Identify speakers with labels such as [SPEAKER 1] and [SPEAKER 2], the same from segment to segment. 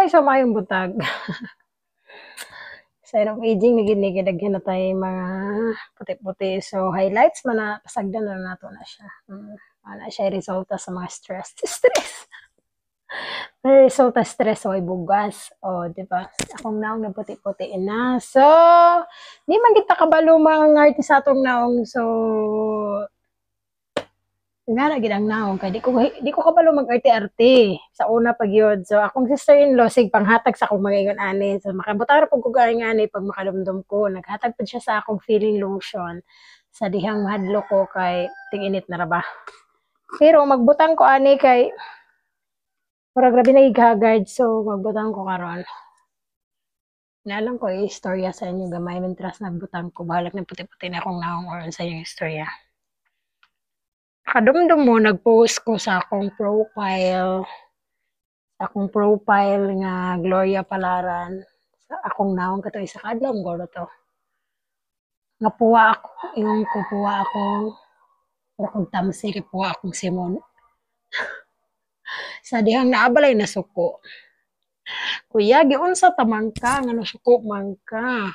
[SPEAKER 1] Nay sa mayong butag. Sa irong aging nagin na tayo mga puti-puti. So, highlights man na pasagdan na nato na siya. Ana siya resulta sa mga stress. Resulta stress o bugas. O, di ba? Akong naong na puti-puti na. So, di man kita kabalo mga artist atong naong. So, nga na gid ang naong kay di ko kabalo mag-arte-arte sa una pag yun. So akong sister-in-law sig panghatag sa akong mga ingon ani. So makabutang ra pud ko galing ani pag makadumdum ko. Naghatag pud siya sa akong feeling lotion sa dihang mahadlo ko kay ting-init na ra ba. Pero magbutang ko ani kay para grabe na igagard. So magbutang ko karon. Naalam ko istorya sa inyo gamay mentras nagbutang ko bahalak ng puti-puti na akong naong or sa inyong istorya. Kadumdum mo, nag-post ko sa akong profile nga Gloria Palaran. Sa akong naong kato isa kadlaw mo to. Napuwa ako, yung kupuwa ako, akong tamsi, kipuwa akong Simon. Sa dihang naabalay na suko. Kuya, giunsa tamang ka, nga nasuko man ka.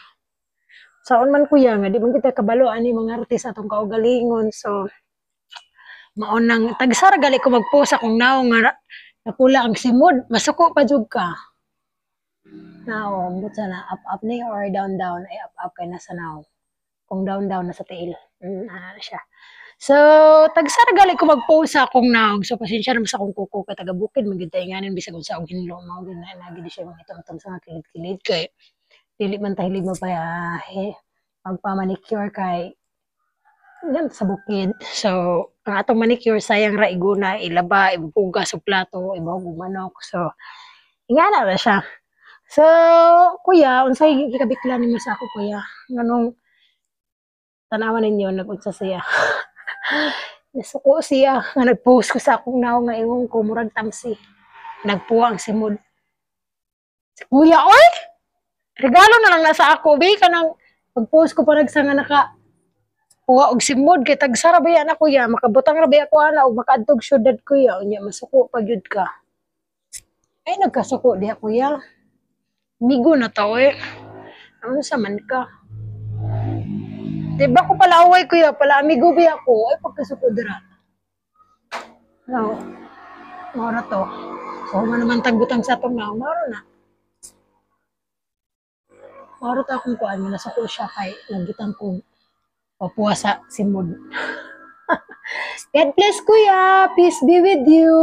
[SPEAKER 1] Saon man kuya nga, di man kita kabalo, ani mga artist atong kaugalingon. So, maunang tagsara gali ko mag-post akong naong nga napula ang simod masuko pa jud ka now but sana up ni or down ay up kay nasa now kung down nasa tail ana siya so tagsara gali ko mag-post akong naong so pasensya na sa akong kuko kay taga bukid magid tainganin bisag unsa og hinlo mao gid na gid siya itong sa mga kilid-kilid kay dili man ta hilig mapayahe magpa-manicure kay yan sa bukid. So, ang atong manicure sayang ra iguna, ilaba, ibuga sa plato, ibahog manok. So, ingana ra siya. So, kuya, unsay gikabiklan nimo sa ako kuya? Nganong tanawan ninyo nag-unsa siya. Nasuko siya nga nag-post ko sa akong naong nga ingon ko murag tamsi. Nagpuwa ang simod. Kuya, oy! Regalo na lang nasa ako, be kanang pag-post ko pa nagsanga naka kuha og simod kay tagsara ba yan ako ya makabutang ra ba ako ana og makaadtog syudad kuya unya masuko pa gyud ka ay nagkasuko di ako ya migo na to ano sa man ka di ba ko pala away kuya pala amigo ba ako ay pagkasuko dira no mora to so man naman tagbutang sa tong na maro to akong kuan nasuko siya kay nagitang ko papuwa sa simod. God bless kuya. Peace be with you.